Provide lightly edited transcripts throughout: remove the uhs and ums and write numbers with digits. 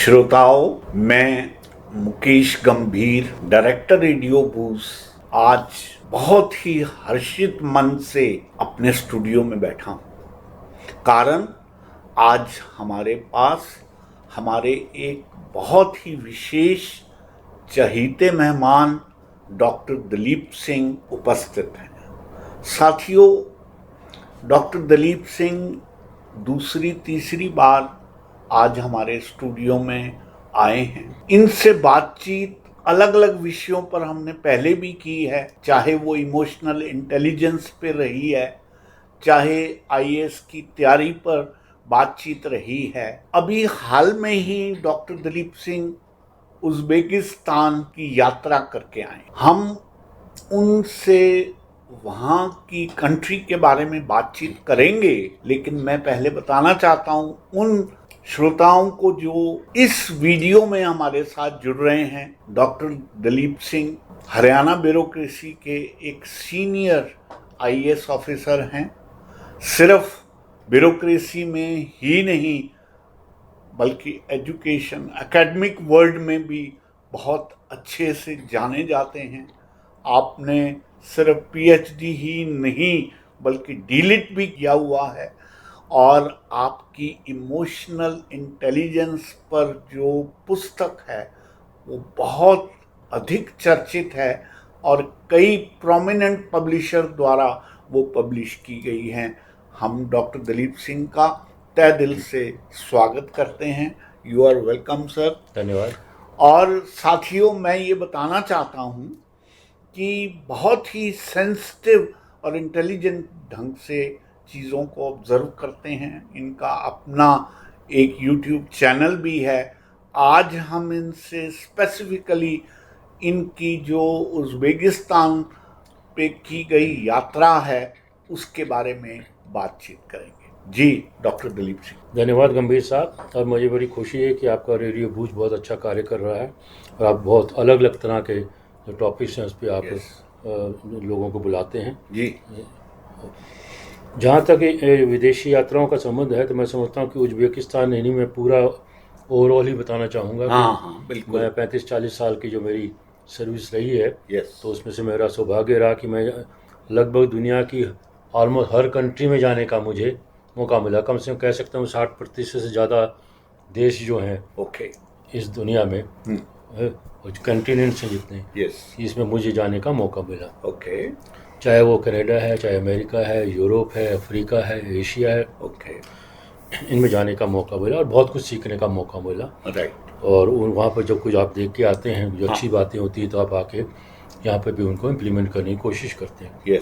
श्रोताओं, मैं मुकेश गंभीर, डायरेक्टर रेडियो बूस, आज बहुत ही हर्षित मन से अपने स्टूडियो में बैठा हूँ। कारण आज हमारे पास हमारे एक बहुत ही विशेष चहीते मेहमान डॉक्टर दलीप सिंह उपस्थित हैं। साथियों, डॉक्टर दलीप सिंह दूसरी तीसरी बार आज हमारे स्टूडियो में आए हैं। इनसे बातचीत अलग अलग विषयों पर हमने पहले भी की है, चाहे वो इमोशनल इंटेलिजेंस पे रही है, चाहे आईएएस की तैयारी पर बातचीत रही है। अभी हाल में ही डॉक्टर दलीप सिंह उज़्बेकिस्तान की यात्रा करके आए। हम उनसे वहाँ की कंट्री के बारे में बातचीत करेंगे, लेकिन मैं पहले बताना चाहता हूँ उन श्रोताओं को जो इस वीडियो में हमारे साथ जुड़ रहे हैं। डॉक्टर दलीप सिंह हरियाणा ब्यूरोक्रेसी के एक सीनियर आईएएस ऑफिसर हैं। सिर्फ ब्यूरोक्रेसी में ही नहीं बल्कि एजुकेशन एकेडमिक वर्ल्ड में भी बहुत अच्छे से जाने जाते हैं। आपने सिर्फ पीएचडी ही नहीं बल्कि डीलिट भी किया हुआ है और आपकी इमोशनल इंटेलिजेंस पर जो पुस्तक है वो बहुत अधिक चर्चित है और कई प्रोमिनेंट पब्लिशर द्वारा वो पब्लिश की गई हैं। हम डॉक्टर दलीप सिंह का तहे दिल से स्वागत करते हैं। You are welcome sir. धन्यवाद। और साथियों, मैं ये बताना चाहता हूँ कि बहुत ही सेंसिटिव और इंटेलिजेंट ढंग से चीज़ों को ऑब्ज़र्व करते हैं। इनका अपना एक यूट्यूब चैनल भी है। आज हम इनसे स्पेसिफिकली इनकी जो उज़्बेकिस्तान पे की गई यात्रा है उसके बारे में बातचीत करेंगे। जी डॉक्टर दलीप सिंह। धन्यवाद गंभीर साहब। और मुझे बड़ी खुशी है कि आपका रेडियो बूझ बहुत अच्छा कार्य कर रहा है और आप बहुत अलग अलग तरह के जो टॉपिक्स हैं उस पर आप लोगों को बुलाते हैं। जी, जहाँ तक विदेशी यात्राओं का संबंध है तो मैं समझता हूँ कि उज़्बेकिस्तान इन्हीं में पूरा ओवरऑल ही बताना चाहूँगा। हाँ, बिल्कुल। मैं 35-40 साल की जो मेरी सर्विस रही है तो उसमें से मेरा सौभाग्य रहा कि मैं लगभग दुनिया की ऑलमोस्ट हर कंट्री में जाने का मुझे मौका मिला। कम से कम कह सकता हूँ 60% से ज़्यादा देश जो हैं इस दुनिया में कंटिनेंट्स हैं जितने, इसमें मुझे जाने का मौका मिला। चाहे वो कनाडा है, चाहे अमेरिका है, यूरोप है, अफ्रीका है, एशिया है, इनमें जाने का मौका मिला और बहुत कुछ सीखने का मौका मिला। और वहाँ पर जब कुछ आप देख के आते हैं जो अच्छी बातें होती हैं तो आप आके यहाँ पर भी उनको इम्प्लीमेंट करने की कोशिश करते हैं।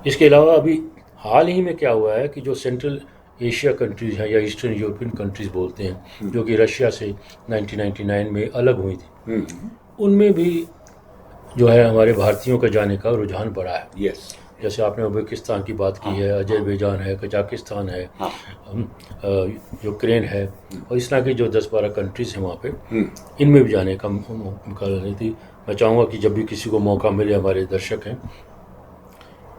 इसके अलावा अभी हाल ही में क्या हुआ है कि जो सेंट्रल एशिया कंट्रीज़ हैं या ईस्टर्न यूरोपियन कंट्रीज़ बोलते हैं जो कि रशिया से 1999 में अलग हुई थी, उनमें भी जो है हमारे भारतीयों का जाने का रुझान बढ़ा है। जैसे आपने उज़्बेकिस्तान की बात की है, अजरबैजान है, कजाकिस्तान है, यूक्रेन है और इस तरह की जो 10-12 कंट्रीज़ हैं वहाँ पे, इनमें भी जाने का मौका लेनी थी। मैं चाहूँगा कि जब भी किसी को मौका मिले, हमारे दर्शक हैं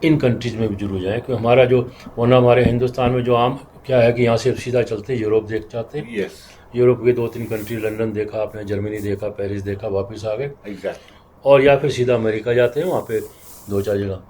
इन कंट्रीज़ में भी जरूर जाएँ, क्योंकि हमारा जो वरना हमारे हिंदुस्तान में जो आम क्या है कि यहाँ से सीधा चलते यूरोप देख जाते हैं। यूरोप के 2-3 कंट्री, लंदन देखा आपने, जर्मनी देखा, पेरिस देखा, वापस आ गए। और या फिर सीधा अमेरिका जाते हैं, वहाँ पे 2-4 जगह।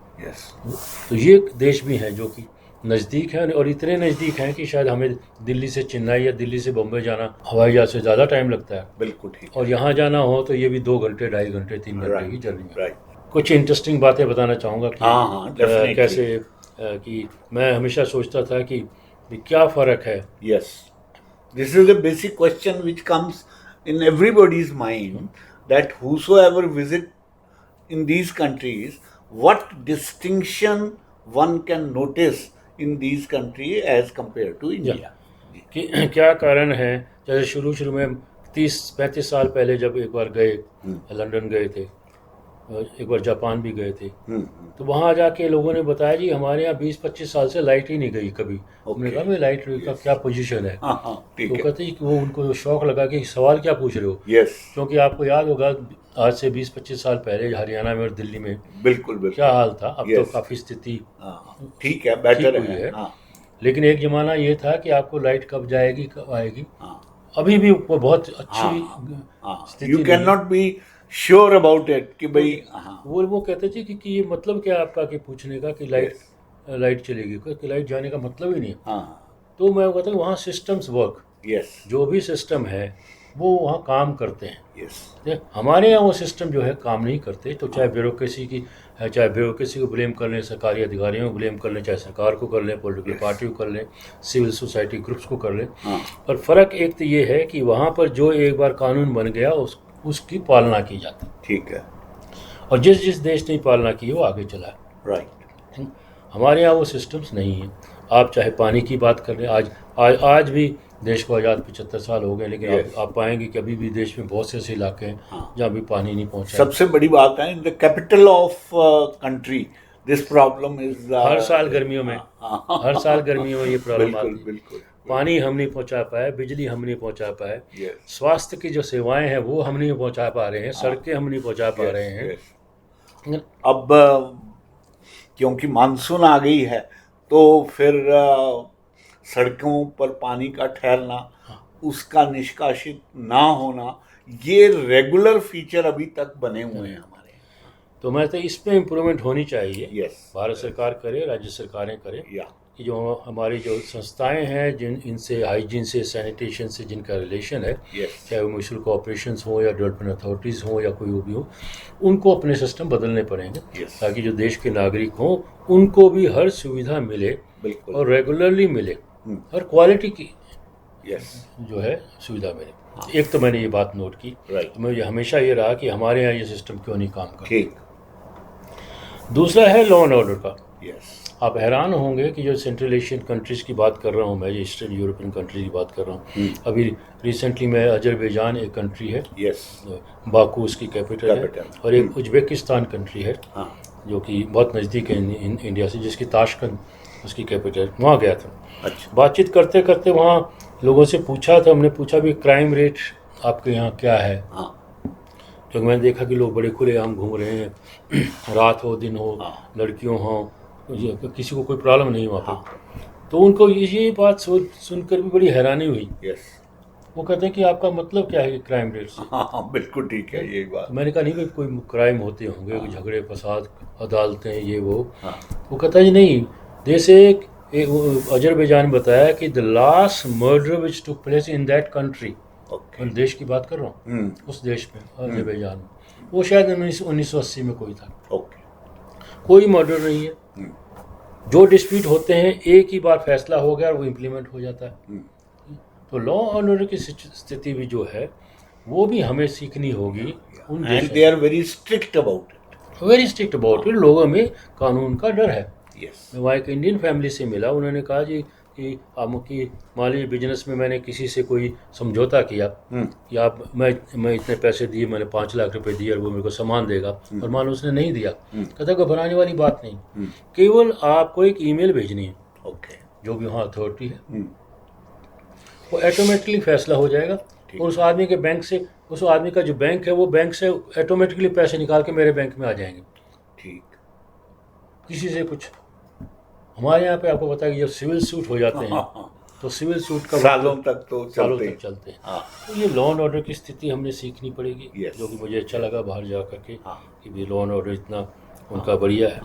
तो ये देश भी हैं जो कि नज़दीक हैं और इतने नज़दीक हैं कि शायद हमें दिल्ली से चेन्नई या दिल्ली से बम्बई जाना हवाई जहाज़ से ज़्यादा टाइम लगता है। बिल्कुल ठीक। और यहाँ जाना हो तो ये भी 2 घंटे, 2.5 घंटे, 3 घंटे की जर्नी है। कुछ इंटरेस्टिंग बातें बताना चाहूँगा कि कैसे कि मैं हमेशा सोचता था कि क्या फ़र्क है। This is the basic question which comes in everybody's mind, that whosoever visit in these countries, what distinction one can notice in these countries as compared to India? कि क्या कारण है। जैसे शुरू में 30-35 साल पहले जब एक बार गए, लंदन गए थे, एक बार जापान भी गए थे, तो वहाँ जाके लोगों ने बताया जी हमारे यहाँ 20-25 साल से लाइट ही नहीं गई कभी। हमने कहा मैं लाइट का क्या पोजीशन है, तो कहते हैं कि वो उनको शौक लगा कि सवाल क्या पूछ रहे हो। क्योंकि आपको याद होगा आज से 20-25 साल पहले हरियाणा में और दिल्ली में बिल्कुल क्या हाल था। अब तो काफ़ी स्थिति ठीक है, बेटर है। लेकिन एक ज़माना ये था कि आपको लाइट कब जाएगी कब आएगी अभी भी वो बहुत अच्छी स्थिति you can not be sure about it कि भाई वो कहते थे कि ये मतलब क्या आपका कि पूछने का कि लाइट चलेगी, कि लाइट जाने का मतलब ही नहीं। तो मैं कहता हूँ वहाँ सिस्टम्स वर्क, जो भी सिस्टम है वो वहाँ काम करते हैं। हमारे यहाँ वो सिस्टम जो है काम नहीं करते, तो चाहे ब्यूरोक्रेसी की है, चाहे ब्यूरोक्रेसी को ब्लेम कर लें, सरकारी अधिकारियों को ब्लेम कर लें, चाहे सरकार को कर लें, पॉलिटिकल पार्टी को कर लें, सिविल सोसाइटी ग्रुप्स को कर लें। पर फ़र्क एक तो ये है कि वहाँ पर जो एक बार कानून बन गया उसकी पालना की जाती। ठीक है। और जिस देश ने पालना की वो आगे चला। राइट। हमारे यहाँ वो सिस्टम्स नहीं है। आप चाहे पानी की बात कर लें, आज भी देश को आज़ाद 75 साल हो गए, लेकिन आप पाएंगे कि अभी भी देश में बहुत से ऐसे इलाके हैं जहाँ भी पानी नहीं पहुँचा। सबसे बड़ी बात है, in the capital of country this problem is हर साल गर्मियों में ये प्रॉब्लम आती है। बिल्कुल। पानी हम नहीं पहुँचा पाए, बिजली हम नहीं पहुँचा पाए, स्वास्थ्य की जो सेवाएं हैं वो हम नहीं पहुँचा पा रहे हैं, सड़कें हम नहीं पहुँचा पा रहे हैं। अब क्योंकि मानसून आ गई है तो फिर सड़कों पर पानी का ठहरना, उसका निष्कासित ना होना, ये रेगुलर फीचर अभी तक बने हुए हैं हमारे। तो मैं तो इस पे इम्प्रूवमेंट होनी चाहिए। भारत सरकार करे, राज्य सरकारें करें, कि जो हमारी जो संस्थाएं हैं इनसे हाइजीन से, सैनिटेशन से जिनका रिलेशन है, चाहे वो म्यूनिसिपल कॉर्पोरेशंस हो या डेवलपमेंट अथॉरिटीज़ हो या कोई भी हो, उनको अपने सिस्टम बदलने पड़ेंगे ताकि जो देश के नागरिक हों उनको भी हर सुविधा मिले और रेगुलरली मिले, हर क्वालिटी की जो है सुविधा मिले। एक तो मैंने ये बात नोट की, तो मुझे हमेशा ये रहा कि हमारे यहाँ ये सिस्टम क्यों नहीं काम करता। दूसरा है लॉ एंड ऑर्डर का। आप हैरान होंगे कि जो सेंट्रल एशियन कंट्रीज़ की बात कर रहा हूँ मैं, ईस्टर्न यूरोपियन कंट्रीज की बात कर रहा हूँ। अभी रिसेंटली मैं अजरबैजान एक कंट्री है, बाकू उसकी कैपिटल है, और एक उज्बेकिस्तान कंट्री है जो कि बहुत नज़दीक है इंडिया से, जिसकी ताशकंद उसकी कैपिटल, वहाँ गया था। अच्छा। बातचीत करते करते वहाँ लोगों से पूछा था, हमने पूछा भी क्राइम रेट आपके यहाँ क्या है। क्योंकि मैंने देखा कि लोग बड़े खुलेआम घूम रहे हैं, रात हो दिन हो, लड़कियों हो, किसी को कोई प्रॉब्लम नहीं वहाँ पर। तो उनको ये बात सुनकर भी बड़ी हैरानी हुई। वो कहते हैं कि आपका मतलब क्या है कि क्राइम रेट से? बिल्कुल ठीक है ये बात। मैंने कहा नहीं भाई, कोई क्राइम होते होंगे, झगड़े फसाद, अदालतें, ये वो। वो कहता है नहीं, जैसे अजरबैजान बताया कि the last murder which took place in that country, मैं देश की बात कर रहा हूँ, उस देश में अजरबैजान में, वो शायद 1980 में कोई था। कोई मर्डर नहीं है। जो डिस्प्यूट होते हैं एक ही बार फैसला हो गया और वो इम्प्लीमेंट हो जाता है। तो लॉ एंड ऑर्डर की स्थिति भी जो है वो भी हमें सीखनी होगी। And they are very strict about it. लोगों में कानून का डर है। मैं वहाँ एक इंडियन फैमिली से मिला, उन्होंने कहा जी कि मान लीजिए बिजनेस में मैंने किसी से कोई समझौता किया कि आप मैं इतने पैसे दिए, मैंने 5 लाख रुपए दिए और वो मेरे को सामान देगा, और मान लो उसने नहीं दिया, कहता घबराने वाली बात नहीं, केवल आपको एक ईमेल भेजनी है, जो भी वहाँ अथॉरिटी है, वो ऑटोमेटिकली फैसला हो जाएगा, और उस आदमी के बैंक से, उस आदमी का जो बैंक है वो बैंक से ऑटोमेटिकली पैसे निकाल के मेरे बैंक में आ जाएंगे। ठीक, किसी से कुछ। हमारे यहाँ पे आपको पता है कि जब सिविल सूट हो जाते हैं तो सिविल सूट का सालों तक चलते हैं। तो ये लॉ एंड ऑर्डर की स्थिति हमने सीखनी पड़ेगी, जो कि मुझे अच्छा लगा बाहर जा करके कि भी लॉ एंड ऑर्डर इतना उनका बढ़िया है।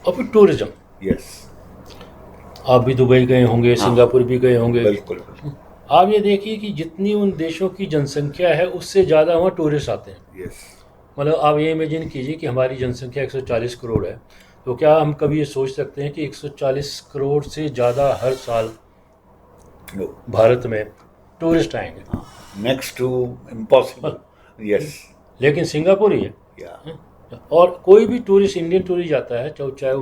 और फिर टूरिज्म, आप भी दुबई गए होंगे, सिंगापुर भी गए होंगे। बिल्कुल। आप ये देखिए कि जितनी उन देशों की जनसंख्या है उससे ज़्यादा वहाँ टूरिस्ट आते हैं। मतलब आप ये इमेजिन कीजिए कि हमारी जनसंख्या 140 करोड़ है, तो क्या हम कभी ये सोच सकते हैं कि 140 करोड़ से ज़्यादा हर साल भारत में टूरिस्ट आएंगे? Next to impossible. लेकिन सिंगापुर ही है। और कोई भी टूरिस्ट, इंडियन टूरिस्ट आता है, चाहे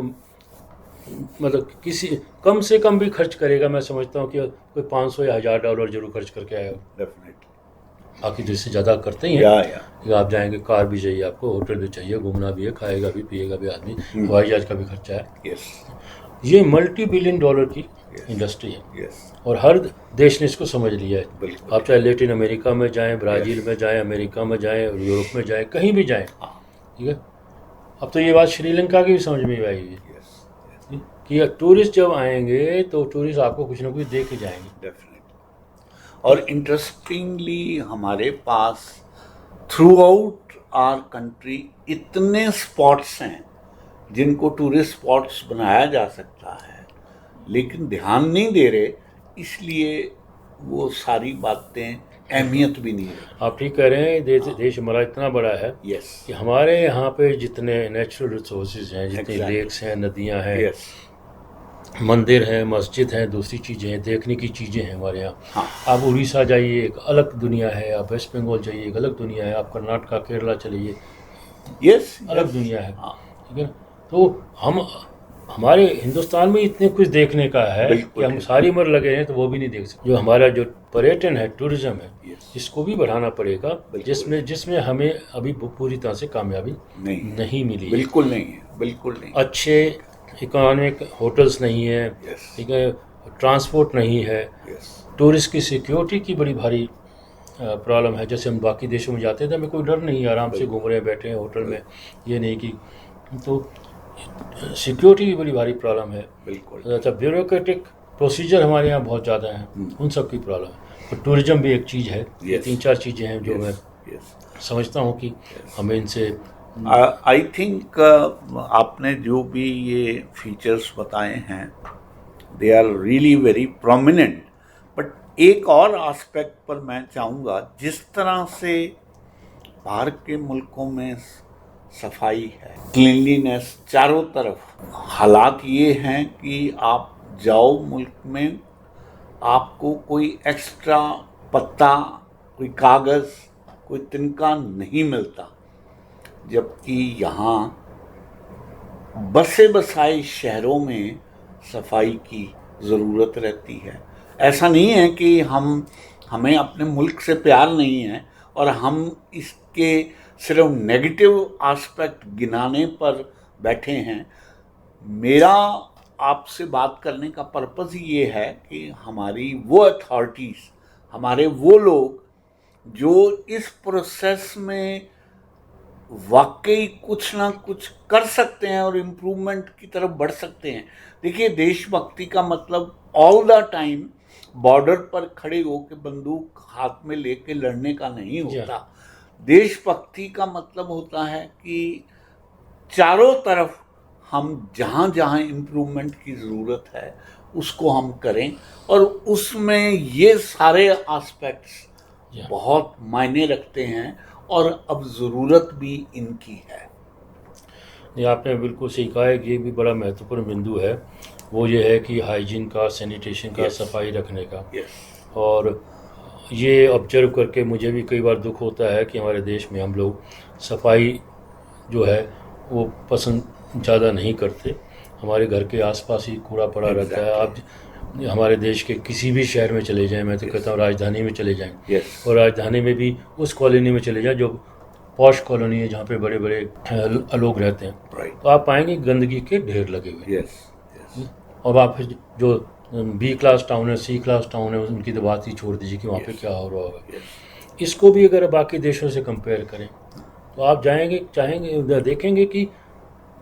मतलब किसी कम से कम भी खर्च करेगा, मैं समझता हूँ कि कोई 500 या $1000 जरूर खर्च करके आएगा। डेफिनेटली। बाकी तो इससे ज़्यादा करते ही हैं। आप जाएंगे, कार भी चाहिए आपको, होटल भी चाहिए, घूमना भी है, खाएगा भी, पिएगा भी आदमी, हवाई जहाज का भी खर्चा है। ये $multi-billion की इंडस्ट्री है, और हर देश ने इसको समझ लिया है। आप चाहे लैटिन अमेरिका में जाएं, ब्राज़ील में जाएं, अमेरिका में जाएं, यूरोप में जाएं, कहीं भी जाएं, ठीक है। अब तो ये बात श्रीलंका की भी समझ में आई है कि टूरिस्ट जब आएंगे तो टूरिस्ट आपको कुछ ना कुछ दे के जाएंगे। और इंटरेस्टिंगली हमारे पास थ्रू आउट आवर कंट्री इतने स्पॉट्स हैं जिनको टूरिस्ट स्पॉट्स बनाया जा सकता है, लेकिन ध्यान नहीं दे रहे, इसलिए वो सारी बातें अहमियत भी नहीं है। आप ठीक कह रहे हैं। देश हमारा इतना बड़ा है कि हमारे यहाँ पे जितने नेचुरल रिसोर्सेज हैं, जितनी लेक्स हैं, नदियाँ हैं, मंदिर हैं, मस्जिद हैं, दूसरी चीज़ें हैं, देखने की चीज़ें हैं हमारे यहाँ। आप उड़ीसा जाइए, एक अलग दुनिया है। आप वेस्ट बंगाल जाइए, एक अलग दुनिया है। आप कर्नाटका, केरला चलिए, अलग दुनिया है। ठीक है ना। तो हमारे हिंदुस्तान में इतने कुछ देखने का है कि हम सारी उम्र लगे हैं तो वो भी नहीं देख सकते। जो हमारा जो पर्यटन है, टूरिज्म है, इसको भी बढ़ाना पड़ेगा, जिसमें हमें अभी पूरी तरह से कामयाबी नहीं मिली। बिल्कुल नहीं है, बिल्कुल नहीं। अच्छे इकोनॉमिक होटल्स नहीं है, ठीक है, ट्रांसपोर्ट नहीं है, टूरिस्ट की सिक्योरिटी की बड़ी भारी प्रॉब्लम है। जैसे हम बाकी देशों में जाते थे, हमें कोई डर नहीं, आराम से घूम रहे हैं, बैठे हैं होटल में, ये नहीं कि, तो सिक्योरिटी की बड़ी भारी प्रॉब्लम है। बिल्कुल। अच्छा, ब्यूरोक्रेटिक प्रोसीजर हमारे यहाँ बहुत ज़्यादा हैं, उन सब की प्रॉब्लम है। तो टूरिज्म भी एक चीज़ है। ये 3-4 चीज़ें हैं जो मैं समझता हूँ कि हमें इनसे आई थिंक आपने जो भी ये फीचर्स बताए हैं, they are really very prominent. But एक और एस्पेक्ट पर मैं चाहूँगा, जिस तरह से बाहर के मुल्कों में सफाई है, क्लीनलीनेस चारों तरफ, हालात ये हैं कि आप जाओ मुल्क में, आपको कोई एक्स्ट्रा पत्ता, कोई कागज़, कोई तिनका नहीं मिलता, जबकि यहाँ बसे बसाए शहरों में सफाई की ज़रूरत रहती है। ऐसा नहीं है कि हमें अपने मुल्क से प्यार नहीं है और हम इसके सिर्फ नेगेटिव एस्पेक्ट गिनाने पर बैठे हैं। मेरा आपसे बात करने का पर्पज़ ये है कि हमारी वो अथॉरिटीज़, हमारे वो लोग जो इस प्रोसेस में वाकई कुछ ना कुछ कर सकते हैं और इम्प्रूवमेंट की तरफ बढ़ सकते हैं। देखिए, देशभक्ति का मतलब ऑल द टाइम बॉर्डर पर खड़े होकर बंदूक हाथ में लेके लड़ने का नहीं होता। देशभक्ति का मतलब होता है कि चारों तरफ हम जहाँ जहाँ इम्प्रूवमेंट की ज़रूरत है उसको हम करें, और उसमें ये सारे एस्पेक्ट्स बहुत मायने रखते हैं और अब ज़रूरत भी इनकी है। ये आपने बिल्कुल सही कहा है कि ये भी बड़ा महत्वपूर्ण बिंदु है। वो ये है कि हाइजीन का, सैनिटेशन का, सफाई रखने का। और ये ऑब्जर्व करके मुझे भी कई बार दुख होता है कि हमारे देश में हम लोग सफाई जो है वो पसंद ज़्यादा नहीं करते। हमारे घर के आसपास ही कूड़ा पड़ा रहता है। आप हमारे देश के किसी भी शहर में चले जाएं, मैं तो कहता हूँ राजधानी में चले जाएं, और राजधानी में भी उस कॉलोनी में चले जाएं जो पॉश कॉलोनी है, जहाँ पे बड़े बड़े लोग रहते हैं, तो आप पाएंगे गंदगी के ढेर लगे हुए। और आप जो बी क्लास टाउन है, सी क्लास टाउन है, उनकी तो बात ही छोड़ दीजिए कि वहाँ पे क्या हो रहा होगा। इसको भी अगर बाकी देशों से कंपेयर करें तो आप चाहेंगे देखेंगे कि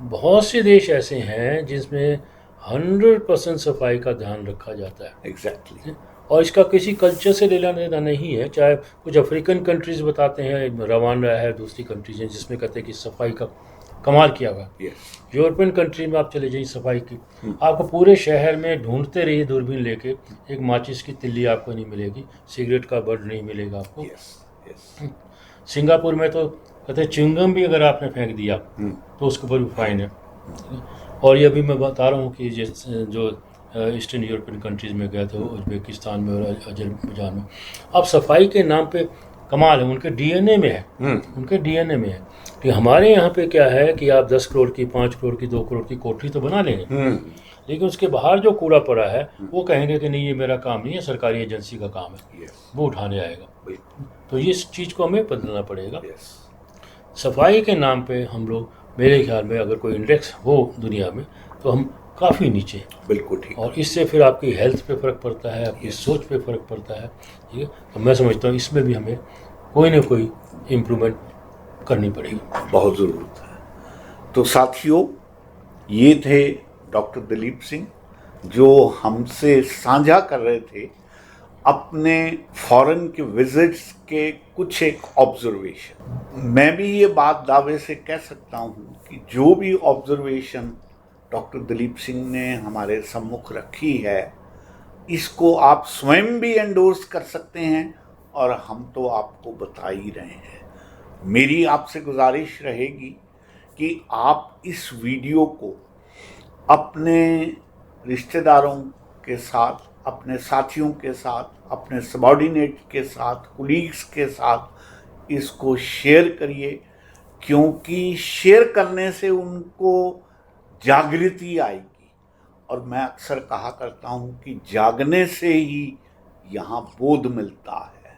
बहुत से देश ऐसे हैं जिसमें 100% सफाई का ध्यान रखा जाता है। एग्जैक्टली। और इसका किसी कल्चर से लेना देना नहीं है। चाहे कुछ अफ्रीकन कंट्रीज बताते हैं, रवांडा है, दूसरी कंट्रीज हैं जिसमें कहते हैं कि सफाई का कमाल किया हुआ। यूरोपियन कंट्री में आप चले जाइए, सफाई की आपको पूरे शहर में ढूंढते रहिए दूरबीन लेके, एक माचिस की तिल्ली आपको नहीं मिलेगी, सिगरेट का बड नहीं मिलेगा आपको। सिंगापुर में तो कहते हैं च्युइंगम भी अगर आपने फेंक दिया तो उसके ऊपर भी फाइन है। और ये अभी मैं बता रहा हूँ कि जो ईस्टर्न यूरोपियन कंट्रीज़ में गया था, उज्बेकिस्तान में और अजरबैजान में, अब सफाई के नाम पे कमाल है, उनके डीएनए में है, उनके डीएनए में है। कि हमारे यहाँ पे क्या है कि आप 10 करोड़ की, 5 करोड़ की, 2 करोड़ की कोठरी तो बना लेंगे, लेकिन उसके बाहर जो कूड़ा पड़ा है वो कहेंगे कि नहीं ये मेरा काम नहीं है, सरकारी एजेंसी का काम है, वो उठाने आएगा। तो इस चीज़ को हमें बदलना पड़ेगा। सफाई के नाम पे हम लोग, मेरे ख्याल में अगर कोई इंडेक्स हो दुनिया में तो हम काफ़ी नीचे। बिल्कुल ठीक। और इससे फिर आपकी हेल्थ पे फ़र्क पड़ता है, आपकी सोच पे फ़र्क पड़ता है। ठीक है, तो मैं समझता हूँ इसमें भी हमें कोई ना कोई इम्प्रूवमेंट करनी पड़ेगी, बहुत ज़रूरत है। तो साथियों, ये थे डॉक्टर दिलीप सिंह जो हमसे साझा कर रहे थे अपने फॉरेन के विजिट्स के कुछ एक ऑब्जर्वेशन। मैं भी ये बात दावे से कह सकता हूँ कि जो भी ऑब्जर्वेशन डॉक्टर दिलीप सिंह ने हमारे सम्मुख रखी है, इसको आप स्वयं भी एंडोर्स कर सकते हैं और हम तो आपको बता ही रहे हैं। मेरी आपसे गुजारिश रहेगी कि आप इस वीडियो को अपने रिश्तेदारों के साथ, अपने साथियों के साथ, अपने सबॉर्डिनेट के साथ, कुलीग्स के साथ इसको शेयर करिए, क्योंकि शेयर करने से उनको जागृति आएगी। और मैं अक्सर कहा करता हूँ कि जागने से ही यहाँ बोध मिलता है,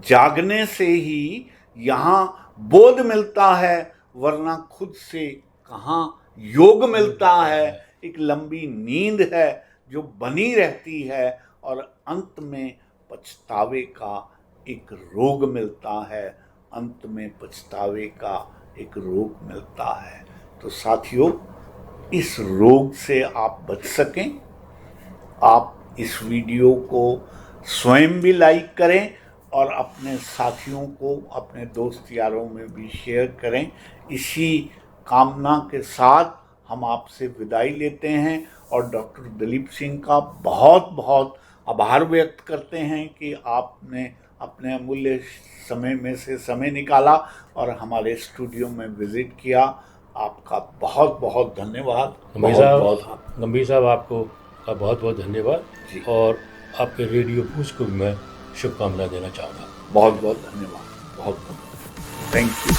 जागने से ही यहाँ बोध मिलता है, वरना खुद से कहाँ योग मिलता है। एक लंबी नींद है जो बनी रहती है और अंत में पछतावे का एक रोग मिलता है, अंत में पछतावे का एक रोग मिलता है। तो साथियों, इस रोग से आप बच सकें, आप इस वीडियो को स्वयं भी लाइक करें और अपने साथियों को, अपने दोस्त यारों में भी शेयर करें। इसी कामना के साथ हम आपसे विदाई लेते हैं और डॉक्टर दिलीप सिंह का बहुत बहुत आभार व्यक्त करते हैं कि आपने अपने अमूल्य समय में से समय निकाला और हमारे स्टूडियो में विजिट किया। आपका बहुत बहुत धन्यवाद। गंभीर साहब आपको का बहुत बहुत धन्यवाद और आपके रेडियो बूज को भी मैं शुभकामना देना चाहूँगा। बहुत बहुत धन्यवाद, बहुत बहुत थैंक यू।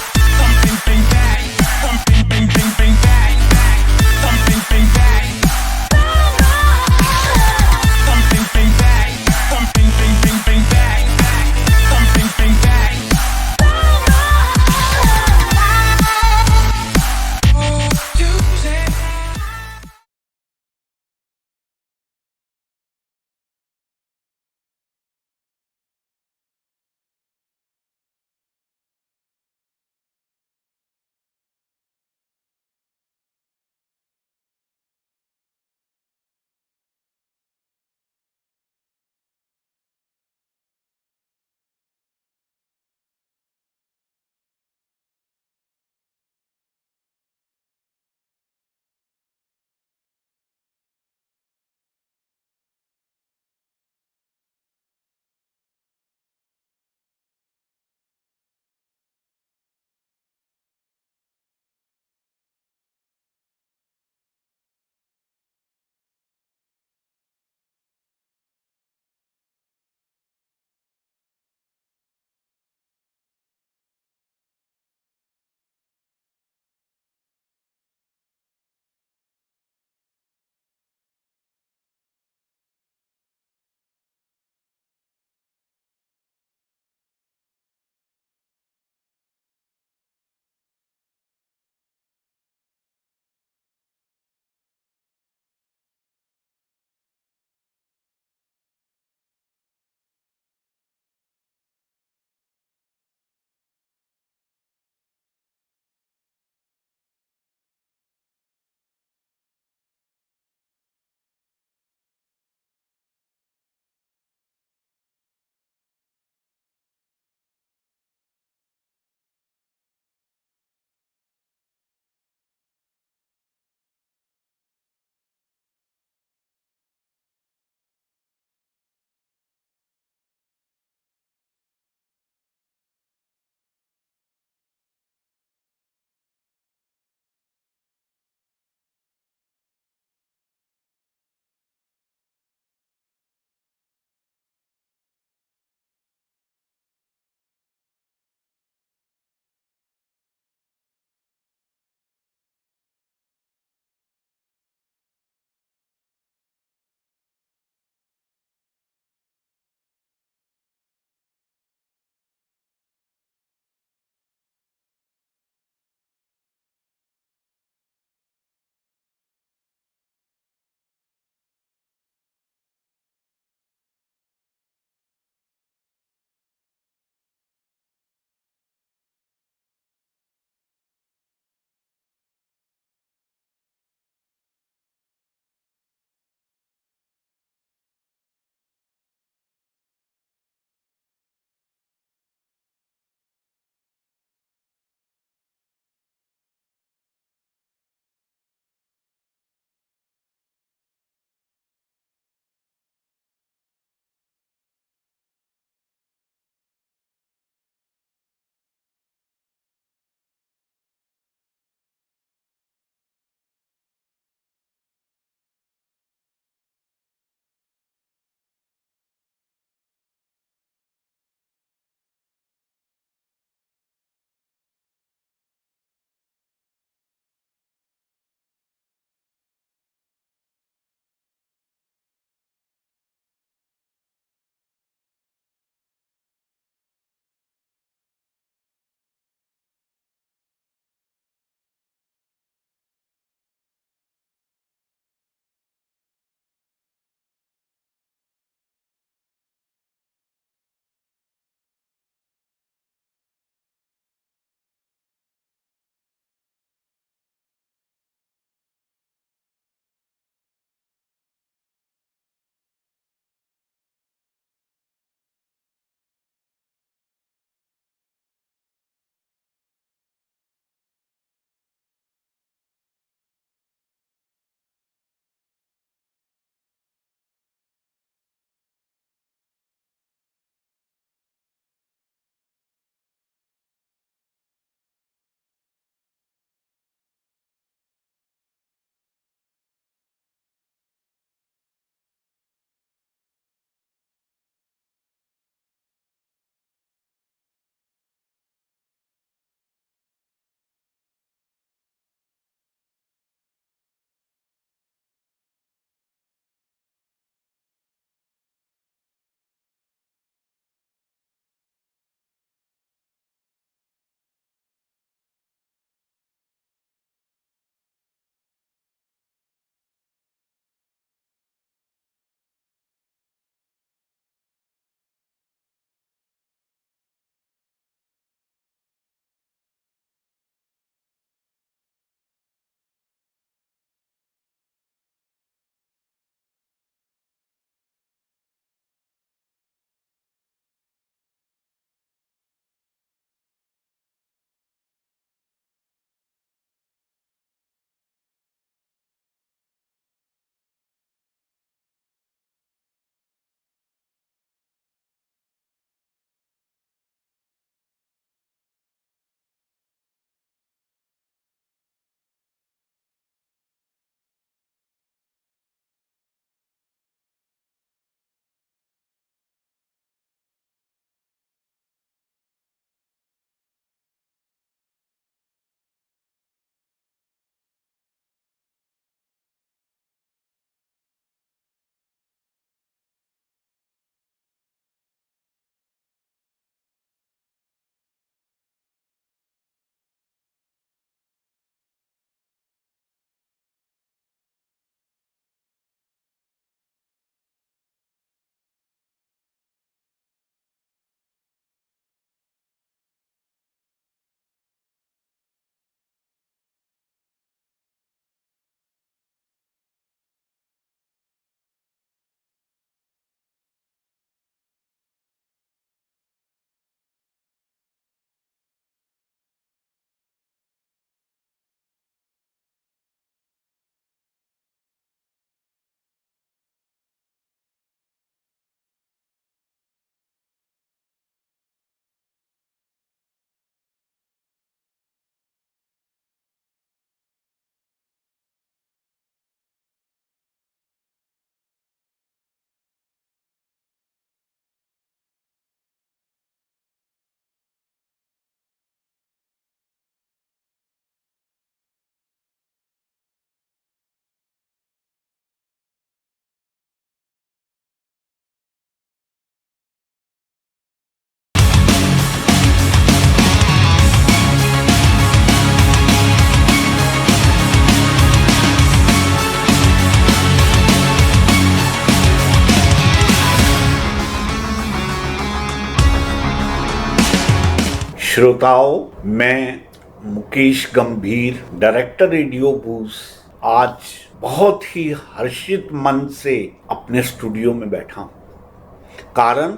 श्रोताओं, मैं मुकेश गंभीर, डायरेक्टर रेडियो बूस, आज बहुत ही हर्षित मन से अपने स्टूडियो में बैठा हूँ। कारण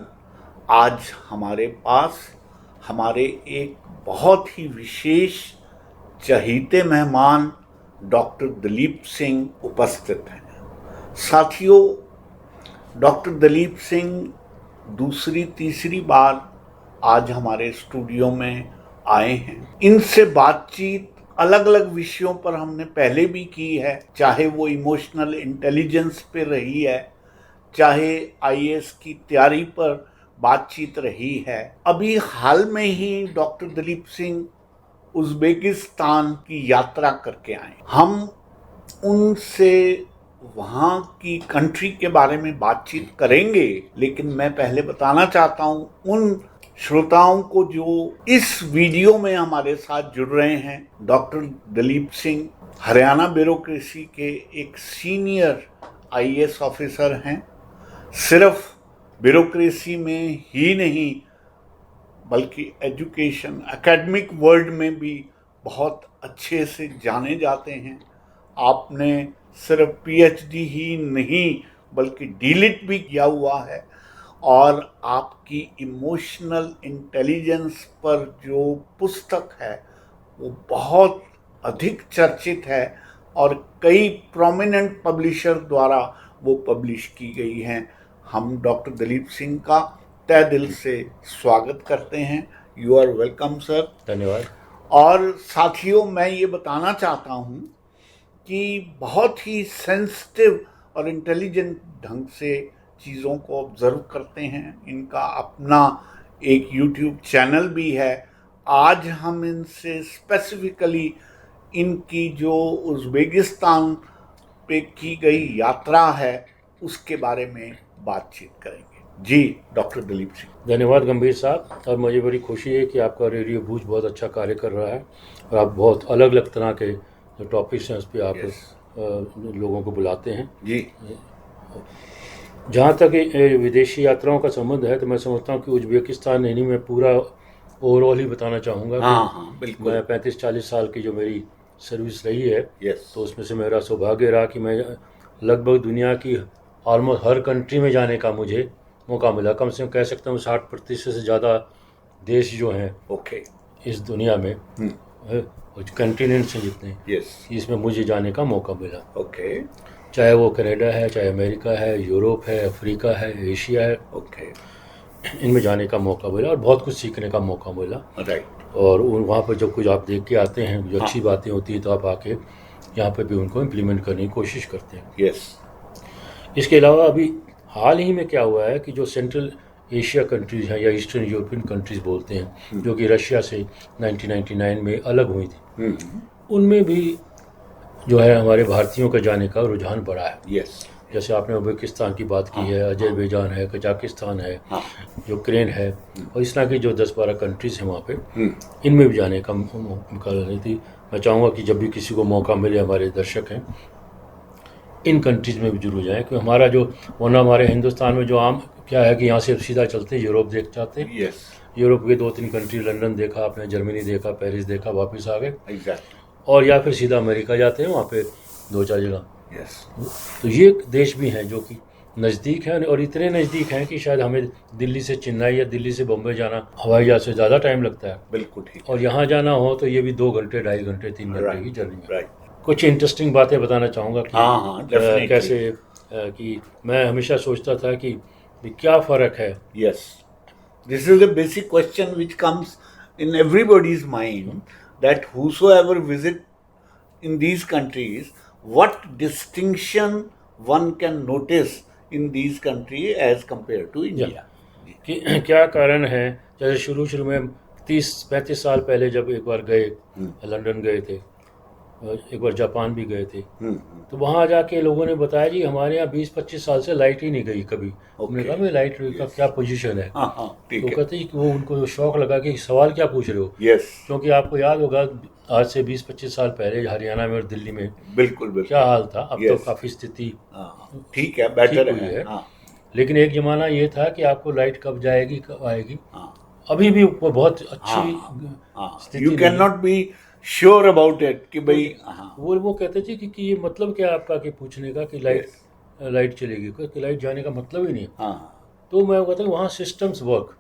आज हमारे पास हमारे एक बहुत ही विशेष चहीते मेहमान डॉक्टर दलीप सिंह उपस्थित हैं। साथियों, डॉक्टर दलीप सिंह दूसरी तीसरी बार आज हमारे स्टूडियो में आए हैं। इनसे बातचीत अलग अलग विषयों पर हमने पहले भी की है, चाहे वो इमोशनल इंटेलिजेंस पे रही है, चाहे आईएएस की तैयारी पर बातचीत रही है। अभी हाल में ही डॉक्टर दलीप सिंह उज़्बेकिस्तान की यात्रा करके आए। हम उनसे वहाँ की कंट्री के बारे में बातचीत करेंगे, लेकिन मैं पहले बताना चाहता हूँ उन श्रोताओं को जो इस वीडियो में हमारे साथ जुड़ रहे हैं। डॉक्टर दलीप सिंह हरियाणा ब्यूरोक्रेसी के एक सीनियर आईएएस ऑफिसर हैं। सिर्फ ब्यूरोक्रेसी में ही नहीं बल्कि एजुकेशन एकेडमिक वर्ल्ड में भी बहुत अच्छे से जाने जाते हैं। आपने सिर्फ पीएचडी ही नहीं बल्कि डीलिट भी किया हुआ है और आपकी इमोशनल इंटेलिजेंस पर जो पुस्तक है वो बहुत अधिक चर्चित है और कई प्रोमिनेंट पब्लिशर द्वारा वो पब्लिश की गई हैं। हम डॉक्टर दलीप सिंह का तहे दिल से स्वागत करते हैं। You are welcome sir. धन्यवाद। और साथियों, मैं ये बताना चाहता हूँ कि बहुत ही सेंसिटिव और इंटेलिजेंट ढंग से चीज़ों को ऑब्ज़र्व करते हैं। इनका अपना एक यूट्यूब चैनल भी है। आज हम इनसे स्पेसिफिकली इनकी जो उज़्बेकिस्तान पे की गई यात्रा है उसके बारे में बातचीत करेंगे। जी डॉक्टर दलीप सिंह। धन्यवाद गंभीर साहब। और मुझे बड़ी खुशी है कि आपका रेडियो बूझ बहुत अच्छा कार्य कर रहा है और आप बहुत अलग अलग तरह के जो टॉपिक्स हैं उस पर आप लोगों को बुलाते हैं। जी, जहाँ तक विदेशी यात्राओं का संबंध है तो मैं समझता हूँ कि उज़्बेकिस्तान इन्हीं में पूरा ओवरऑल ही बताना चाहूँगा। हाँ, बिल्कुल। मैं 35-40 साल की जो मेरी सर्विस रही है तो उसमें से मेरा सौभाग्य रहा कि मैं लगभग दुनिया की ऑलमोस्ट हर कंट्री में जाने का मुझे मौका मिला। कम से कम कह सकता हूँ 60% से ज़्यादा देश जो हैं इस दुनिया में कंटिनेंट्स हैं जितने, इसमें मुझे जाने का मौका मिला। चाहे वो कनाडा है, चाहे अमेरिका है, यूरोप है, अफ्रीका है, एशिया है, इनमें जाने का मौका मिला और बहुत कुछ सीखने का मौका मिला। और वहाँ पर जब कुछ आप देख के आते हैं जो अच्छी बातें होती हैं तो आप आके यहाँ पर भी उनको इम्प्लीमेंट करने की कोशिश करते हैं। इसके अलावा अभी हाल ही में क्या हुआ है कि जो सेंट्रल एशिया कंट्रीज़ हैं या ईस्टर्न यूरोपियन कंट्रीज़ बोलते हैं जो कि रशिया से 1999 में अलग हुई थी, उनमें भी जो है हमारे भारतीयों का जाने का रुझान बढ़ा है। जैसे आपने उज़्बेकिस्तान की बात की है, अजरबैजान है, कजाकिस्तान है, यूक्रेन है और इस तरह की जो 10-12 कंट्रीज़ हैं वहाँ पे, इनमें भी जाने का मौका नहीं थी। मैं चाहूँगा कि जब भी किसी को मौका मिले, हमारे दर्शक हैं, इन कंट्रीज़ में भी जरूर जाएँ क्योंकि हमारा जो वरना हमारे हिंदुस्तान में जो आम क्या है कि यहाँ से सीधा चलते यूरोप देख जाते हैं। यूरोप के 2-3 कंट्री, लंदन देखा आपने, जर्मनी देखा, पेरिस देखा, वापस आ गए। और या फिर सीधा अमेरिका जाते हैं, वहाँ पे 2-4 जगह। तो ये देश भी हैं जो कि नज़दीक हैं और इतने नज़दीक हैं कि शायद हमें दिल्ली से चेन्नई या दिल्ली से बम्बई जाना हवाई जहाज से ज़्यादा टाइम लगता है। बिल्कुल ठीक। और यहाँ जाना हो तो ये भी 2 घंटे, 2.5 घंटे, 3 घंटे की जर्नी है। कुछ इंटरेस्टिंग बातें बताना चाहूँगा कि कैसे कि मैं हमेशा सोचता था कि क्या फ़र्क है। This is the basic question which comes in everybody's mind that whosoever visit in these countries, what distinction one can notice in these countries as compared to India? कि क्या कारण है। जैसे शुरू में 30-35 साल पहले जब एक बार गए, लंदन गए थे, एक बार जापान भी गए थे, तो वहाँ जाके लोगों ने बताया जी हमारे यहाँ 20-25 साल से लाइट ही नहीं गई कभी। हमने कहा मैं लाइट का क्या पोजीशन है, तो कहते हैं कि वो उनको शौक लगा कि सवाल क्या पूछ रहे हो। क्योंकि आपको याद होगा आज से 20-25 साल पहले हरियाणा में और दिल्ली में बिल्कुल क्या हाल था। अब तो काफ़ी स्थिति ठीक है, बेटर है। लेकिन एक ज़माना ये था कि आपको लाइट कब जाएगी कब आएगी अभी भी वो बहुत अच्छी स्थिति you can not be sure about it कि भाई वो कहते थे कि ये मतलब क्या है आपका कि पूछने का कि लाइट चलेगी, कि लाइट जाने का मतलब ही नहीं। तो मैं कहता हूँ वहाँ सिस्टम्स वर्क,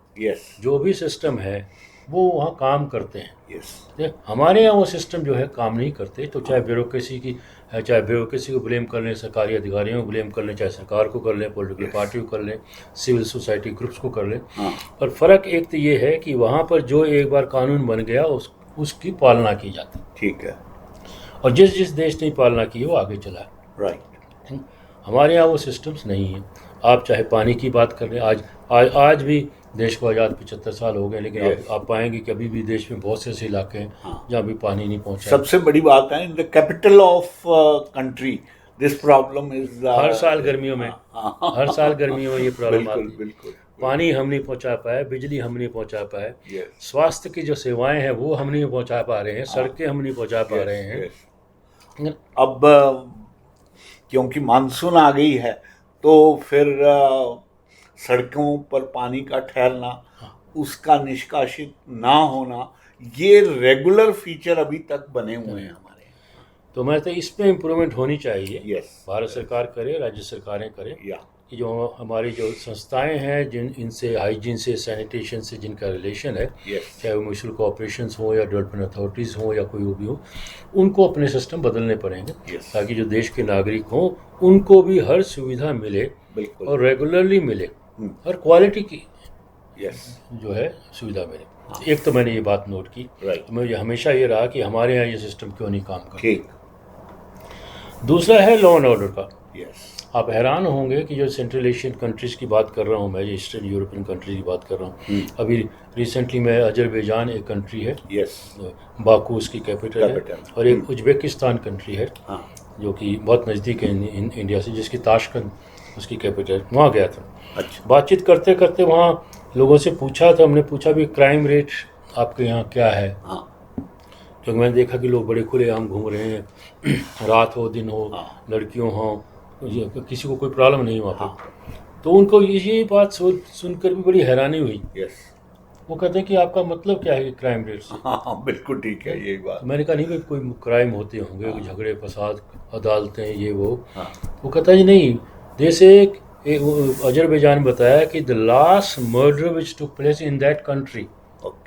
जो भी सिस्टम है वो वहाँ काम करते हैं। हमारे यहाँ वो सिस्टम जो है काम नहीं करते, तो चाहे ब्यूरोक्रेसी की, चाहे ब्यूरोक्रेसी को ब्लेम कर लें, सरकारी अधिकारियों को ब्लेम कर लें, चाहे सरकार को कर लें, पॉलिटिकल पार्टी को कर लें, सिविल सोसाइटी ग्रुप्स को कर लें। और फ़र्क एक तो ये है कि वहाँ पर जो एक बार कानून बन गया उसकी पालना की जाती, ठीक है, और जिस देश ने पालना की है वो आगे चला है, राइट। हमारे यहाँ वो सिस्टम्स नहीं है। आप चाहे पानी की बात कर लें, आज भी देश को आज़ाद 75 साल हो गए, लेकिन आप पाएंगे कि अभी भी देश में बहुत से ऐसे इलाके हैं जहाँ भी पानी नहीं पहुँचा। सबसे बड़ी बात है, in the capital of country this problem is, हर साल गर्मियों में ये प्रॉब्लम आती है। बिल्कुल पानी हम नहीं पहुँचा पाए, बिजली हम नहीं पहुँचा पाए, स्वास्थ्य की जो सेवाएं हैं वो हम नहीं पहुँचा पा रहे हैं, सड़कें हम नहीं पहुँचा पा रहे हैं। अब क्योंकि मानसून आ गई है तो फिर सड़कों पर पानी का ठहरना, उसका निष्कासित ना होना, ये रेगुलर फीचर अभी तक बने हुए हैं हमारे। तो मैं तो इस पे इम्प्रूवमेंट होनी चाहिए। भारत सरकार करे, राज्य सरकारें करें, कि जो हमारी जो संस्थाएं हैं जिन इनसे हाइजीन से, सैनिटेशन से जिनका रिलेशन है, चाहे वो म्यूनिसिपल कॉर्पोरेशन हो या डेवलपमेंट अथॉरिटीज़ हो या कोई भी हो, उनको अपने सिस्टम बदलने पड़ेंगे, ताकि जो देश के नागरिक हों उनको भी हर सुविधा मिले और रेगुलरली मिले, हर क्वालिटी की जो है सुविधा मिले। एक तो मैंने ये बात नोट की, मुझे हमेशा ये रहा कि हमारे यहाँ ये सिस्टम क्यों नहीं काम करता। दूसरा है लॉ एंड ऑर्डर का। आप हैरान होंगे कि जो सेंट्रल एशियन कंट्रीज़ की बात कर रहा हूँ मैं, जो ईस्टर्न यूरोपियन कंट्रीज की बात कर रहा हूँ, अभी रिसेंटली मैं अजरबैजान एक कंट्री है, बाकू उसकी कैपिटल है, और एक उज्बेकिस्तान कंट्री है जो कि बहुत नज़दीक है इंडिया से, जिसकी ताशकंद उसकी कैपिटल, वहाँ गया था। बातचीत करते करते वहाँ लोगों से पूछा था, हमने पूछा भी क्राइम रेट आपके यहाँ क्या है, क्योंकि मैंने देखा कि लोग बड़े खुलेआम घूम रहे हैं, रात हो दिन हो, लड़कियों हों, किसी को कोई प्रॉब्लम नहीं वहाँ पर। तो उनको ये बात सुनकर भी बड़ी हैरानी हुई। वो कहते हैं कि आपका मतलब क्या है क्राइम रेट से? बिल्कुल ठीक है यही बात। मैंने कहा नहीं भाई, कोई क्राइम होते होंगे, झगड़े फसाद, अदालतें, ये वो। वो कहता है जी नहीं, जैसे अजरबैजान बताया कि the last murder which took place in that country,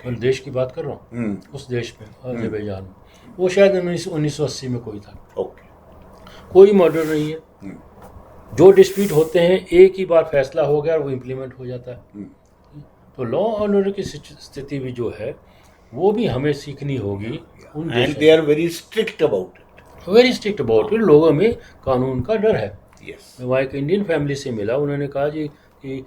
मैं देश की बात कर रहा हूँ, उस देश में अजरबैजान में, वो शायद 1980 में कोई था। कोई मर्डर नहीं है, जो डिस्प्यूट होते हैं एक ही बार फैसला हो गया और वो इम्प्लीमेंट हो जाता है। तो लॉ एंड ऑर्डर की स्थिति भी जो है वो भी हमें सीखनी होगी। And they are very strict about it, लोगों में कानून का डर है। मैं वहाँ एक इंडियन फैमिली से मिला, उन्होंने कहा जी कि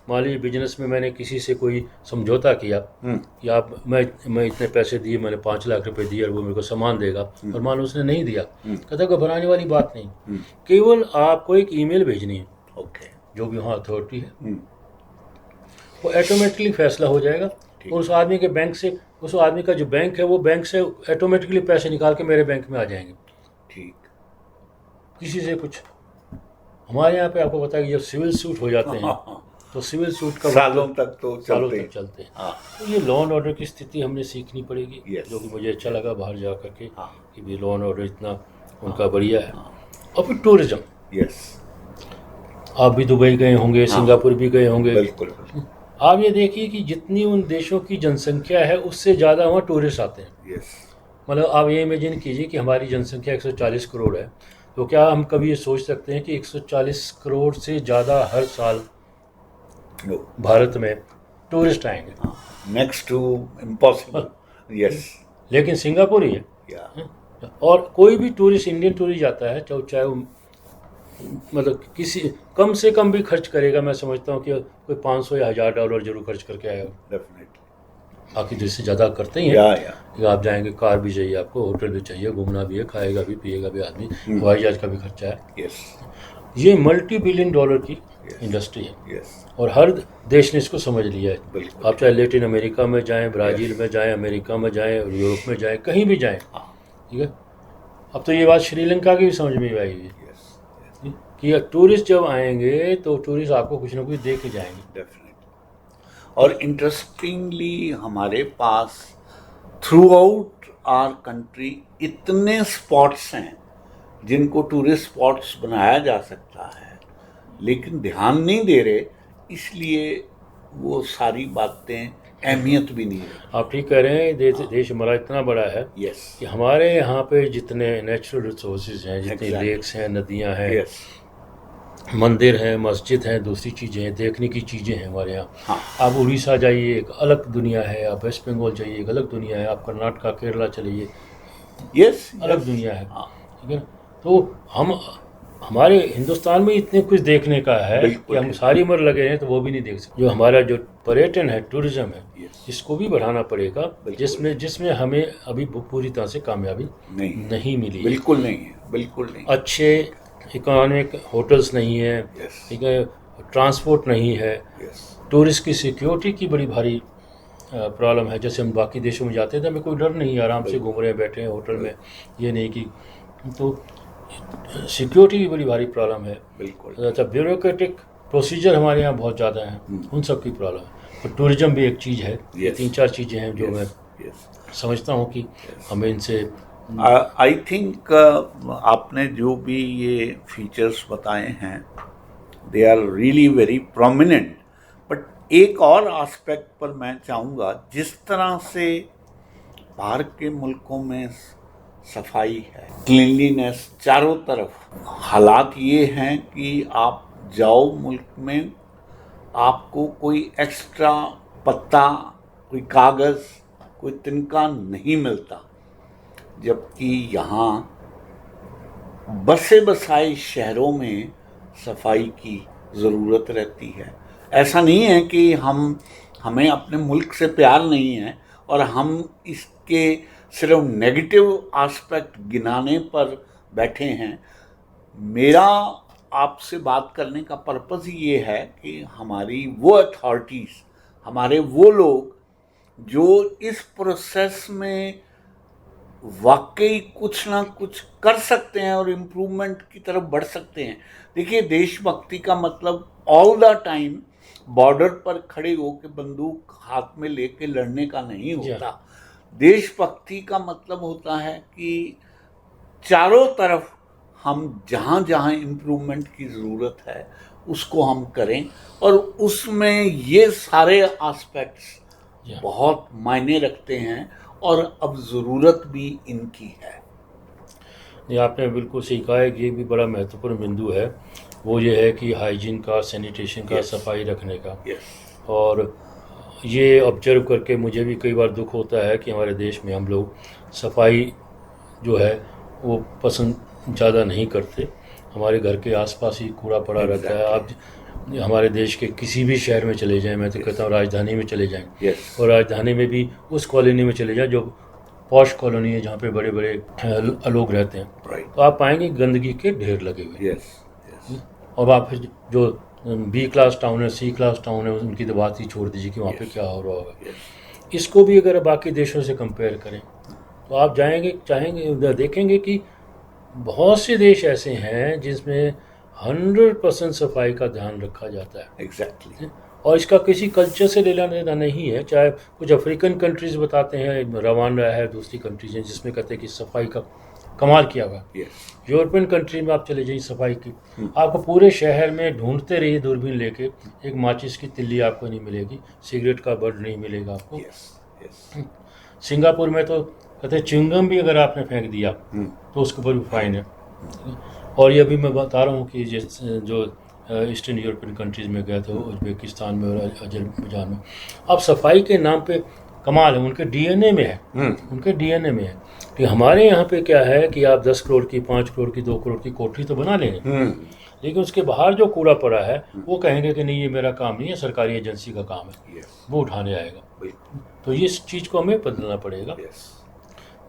मान लीजिए बिजनेस में मैंने किसी से कोई समझौता किया कि आप मैं इतने पैसे दिए, मैंने 5 लाख रुपए दिए और वो मेरे को सामान देगा, और मान लो उसने नहीं दिया, कहता घबराने वाली बात नहीं, केवल आपको एक ईमेल भेजनी है, जो भी वहाँ अथॉरिटी है, वो ऑटोमेटिकली फैसला हो जाएगा, और उस आदमी के बैंक से, उस आदमी का जो बैंक है वो बैंक से ऑटोमेटिकली पैसे निकाल के मेरे बैंक में आ जाएंगे, ठीक, किसी से कुछ। हमारे यहाँ पे आपको पता है कि जब सिविल सूट हो जाते हैं तो सिविल सूट का सालों तक चलते हैं। तो ये लॉ एंड ऑर्डर की स्थिति हमने सीखनी पड़ेगी, जो कि मुझे अच्छा लगा बाहर जा करके कि भी लॉ एंड ऑर्डर इतना उनका बढ़िया है। और फिर टूरिज्म, आप भी दुबई गए होंगे, सिंगापुर भी गए होंगे, बिल्कुल। आप ये देखिए कि जितनी उन देशों की जनसंख्या है उससे ज़्यादा वहाँ टूरिस्ट आते हैं। मतलब आप ये इमेजिन कीजिए कि हमारी जनसंख्या 140 करोड़ है, तो क्या हम कभी ये सोच सकते हैं कि 140 करोड़ से ज़्यादा हर साल भारत में टूरिस्ट आएंगे? Next to impossible. लेकिन सिंगापुर ही है, और कोई भी टूरिस्ट, इंडियन टूरिस्ट जाता है, चाहे वो मतलब किसी कम से कम भी खर्च करेगा, मैं समझता हूँ कि कोई 500 या $1000 जरूर खर्च करके आएगा, डेफिनेटली। बाकी जिससे ज़्यादा करते ही हैं कि आप जाएंगे, कार भी चाहिए आपको, होटल भी चाहिए, घूमना भी है, खाएगा भी, पिएगा भी आदमी, हवाई जहाज का भी खर्चा है। ये $multi-billion की इंडस्ट्री है, और हर देश ने इसको समझ लिया है। आप चाहे लैटिन अमेरिका में जाएं, ब्राज़ील में जाएं, अमेरिका में जाएं, यूरोप में जाएं, कहीं भी जाएं, ठीक है। अब तो ये बात श्रीलंका की भी समझ में आई है कि टूरिस्ट जब आएंगे तो टूरिस्ट आपको कुछ ना कुछ दे के जाएंगे, और इंटरेस्टिंगली हमारे पास थ्रू आउट आवर कंट्री इतने स्पॉट्स हैं जिनको टूरिस्ट स्पॉट्स बनाया जा सकता है, लेकिन ध्यान नहीं दे रहे, इसलिए वो सारी बातें अहमियत भी नहीं है। आप ठीक कह रहे हैं। देश हमारा इतना बड़ा है कि हमारे यहाँ पे जितने नेचुरल रिसोर्सेज हैं, जितनी लेक्स हैं, नदियाँ हैं, मंदिर हैं, मस्जिद हैं, दूसरी चीज़ें हैं, देखने की चीज़ें हैं हमारे यहाँ। आप उड़ीसा जाइए, एक अलग दुनिया है। आप वेस्ट बंगाल जाइए, एक अलग दुनिया है। आप कर्नाटका, केरला चलिए, अलग दुनिया है। ठीक है ना। तो हमारे हिंदुस्तान में इतने कुछ देखने का है कि हम सारी उम्र लगे हैं तो वो भी नहीं देख सकते। जो हमारा जो पर्यटन है, टूरिज्म है, इसको भी बढ़ाना पड़ेगा, जिसमें हमें अभी पूरी तरह से कामयाबी नहीं मिली। बिल्कुल नहीं है, बिल्कुल नहीं। अच्छे इकोनॉमिक होटल्स नहीं है, ठीक है, ट्रांसपोर्ट नहीं है, टूरिस्ट की सिक्योरिटी की बड़ी भारी प्रॉब्लम है। जैसे हम बाकी देशों में जाते थे, हमें कोई डर नहीं, आराम से घूम रहे हैं, बैठे हैं होटल में, ये नहीं कि तो सिक्योरिटी की बड़ी भारी प्रॉब्लम है। बिल्कुल। अच्छा, ब्यूरोक्रेटिक प्रोसीजर हमारे यहाँ बहुत ज़्यादा हैं, उन सब की प्रॉब्लम है। तो टूरिज्म भी एक चीज़ है। ये 3-4 चीज़ें हैं जो मैं समझता हूँ कि हमें इनसे आई थिंक आपने जो भी ये फीचर्स बताए हैं, they are really very prominent. But एक और एस्पेक्ट पर मैं चाहूँगा, जिस तरह से बाहर के मुल्कों में सफाई है, क्लीनलीनेस चारों तरफ, हालात ये हैं कि आप जाओ मुल्क में, आपको कोई एक्स्ट्रा पत्ता, कोई कागज़, कोई तिनका नहीं मिलता, जबकि यहाँ बसे बसाए शहरों में सफाई की ज़रूरत रहती है। ऐसा नहीं है कि हमें अपने मुल्क से प्यार नहीं है और हम इसके सिर्फ नेगेटिव एस्पेक्ट गिनाने पर बैठे हैं। मेरा आपसे बात करने का पर्पज़ ये है कि हमारी वो अथॉरिटीज़, हमारे वो लोग जो इस प्रोसेस में वाकई कुछ ना कुछ कर सकते हैं और इम्प्रूवमेंट की तरफ बढ़ सकते हैं। देखिए, देशभक्ति का मतलब ऑल द टाइम बॉर्डर पर खड़े होकर बंदूक हाथ में लेके लड़ने का नहीं होता। देशभक्ति का मतलब होता है कि चारों तरफ हम जहाँ जहाँ इम्प्रूवमेंट की ज़रूरत है उसको हम करें, और उसमें ये सारे एस्पेक्ट्स बहुत मायने रखते हैं और अब ज़रूरत भी इनकी है। ये आपने बिल्कुल सही कहा है कि ये भी बड़ा महत्वपूर्ण बिंदु है। वो ये है कि हाइजीन का, सैनिटेशन का, सफाई रखने का। और ये ऑब्जर्व करके मुझे भी कई बार दुख होता है कि हमारे देश में हम लोग सफाई जो है वो पसंद ज़्यादा नहीं करते। हमारे घर के आसपास ही कूड़ा पड़ा रहता है। आप हमारे देश के किसी भी शहर में चले जाएं, मैं तो कहता हूँ राजधानी में चले जाएं, और राजधानी में भी उस कॉलोनी में चले जाएं जो पॉश कॉलोनी है, जहाँ पे बड़े बड़े लोग रहते हैं, तो आप पाएंगे गंदगी के ढेर लगे हुए। और आप जो बी क्लास टाउन है, सी क्लास टाउन है, उनकी तो बात ही छोड़ दीजिए कि वहाँ पे क्या हो रहा होगा। इसको भी अगर बाकी देशों से कंपेयर करें तो आप चाहेंगे देखेंगे कि बहुत से देश ऐसे हैं जिसमें 100% सफाई का ध्यान रखा जाता है। एग्जैक्टली। और इसका किसी कल्चर से लेना देना नहीं है। चाहे कुछ अफ्रीकन कंट्रीज़ बताते हैं, रवांडा है, दूसरी कंट्रीज हैं जिसमें कहते हैं कि सफाई का कमाल किया हुआ। यूरोपियन कंट्री में आप चले जाइए, सफाई की आपको पूरे शहर में ढूंढते रहिए दूरबीन लेके, एक माचिस की तिल्ली आपको नहीं मिलेगी, सिगरेट का बड नहीं मिलेगा आपको। सिंगापुर में तो कहते हैं च्युइंगम भी अगर आपने फेंक दिया तो उसके ऊपर भी फाइन है। और ये भी मैं बता रहा हूँ कि जो ईस्टर्न यूरोपियन कंट्रीज़ में गए थे, उज्बेकिस्तान में और अजरबैजान में, अब सफाई के नाम पे कमाल है, उनके डीएनए में है, उनके डीएनए में है। कि हमारे यहाँ पे क्या है कि आप 10 करोड़ की, 5 करोड़ की, 2 करोड़ की कोठरी तो बना लेंगे, लेकिन उसके बाहर जो कूड़ा पड़ा है वो कहेंगे कि नहीं ये मेरा काम नहीं है, सरकारी एजेंसी का काम है, वो उठाने आएगा। तो इस चीज़ को हमें बदलना पड़ेगा।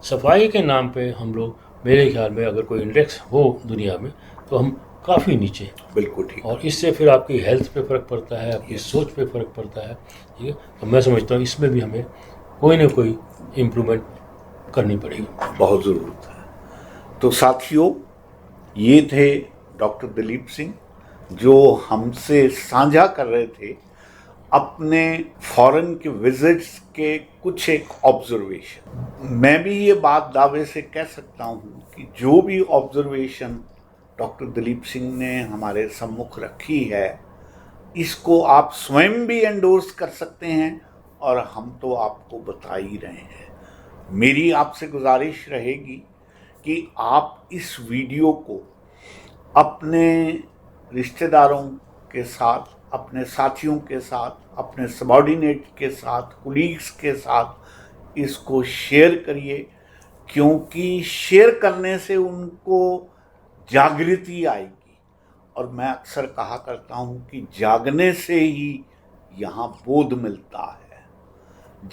सफाई के नाम पे हम लोग, मेरे ख्याल में अगर कोई इंडेक्स हो दुनिया में तो हम काफ़ी नीचे। बिल्कुल ठीक। और इससे फिर आपकी हेल्थ पे फ़र्क पड़ता है, आपकी सोच पे फ़र्क पड़ता है। ठीक है, तो मैं समझता हूँ इसमें भी हमें कोई ना कोई इम्प्रूवमेंट करनी पड़ेगी, बहुत ज़रूरत है। तो साथियों, ये थे डॉक्टर दिलीप सिंह जो हमसे साझा कर रहे थे अपने फॉरेन के विजिट्स के कुछ एक ऑब्जर्वेशन। मैं भी ये बात दावे से कह सकता हूँ कि जो भी ऑब्जर्वेशन डॉक्टर दिलीप सिंह ने हमारे सम्मुख रखी है, इसको आप स्वयं भी एंडोर्स कर सकते हैं और हम तो आपको बता ही रहे हैं। मेरी आपसे गुजारिश रहेगी कि आप इस वीडियो को अपने रिश्तेदारों के साथ, अपने साथियों के साथ, अपने सबॉर्डिनेट के साथ, कुलीग्स के साथ इसको शेयर करिए, क्योंकि शेयर करने से उनको जागृति आएगी। और मैं अक्सर कहा करता हूँ कि जागने से ही यहाँ बोध मिलता है,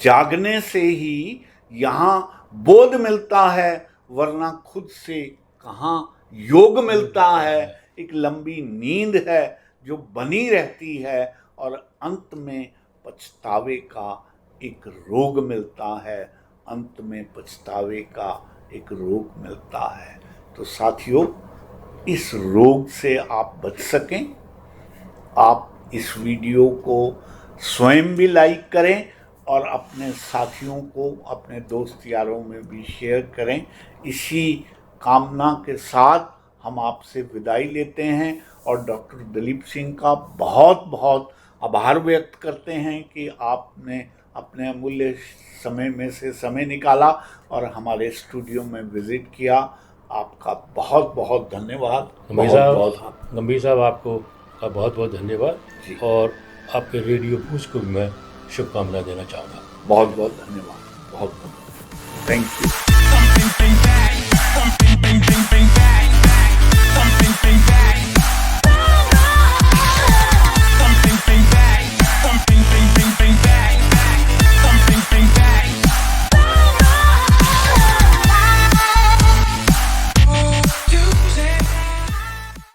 जागने से ही यहाँ बोध मिलता है, वरना खुद से कहाँ योग मिलता है। एक लंबी नींद है जो बनी रहती है और अंत में पछतावे का एक रोग मिलता है, अंत में पछतावे का एक रोग मिलता है। तो साथियों, इस रोग से आप बच सकें, आप इस वीडियो को स्वयं भी लाइक करें और अपने साथियों को, अपने दोस्त यारों में भी शेयर करें। इसी कामना के साथ हम आपसे विदाई लेते हैं और डॉक्टर दिलीप सिंह का बहुत बहुत आभार व्यक्त करते हैं कि आपने अपने अमूल्य समय में से समय निकाला और हमारे स्टूडियो में विजिट किया। आपका बहुत बहुत धन्यवाद। गंभीर साहब, आपको का बहुत बहुत धन्यवाद और आपके रेडियो बूज को भी मैं शुभकामना देना चाहूँगा। बहुत बहुत धन्यवाद, बहुत बहुत thank you. Something bang, bang, bang, bang, bang, bang, bang, bang, something bang, bang.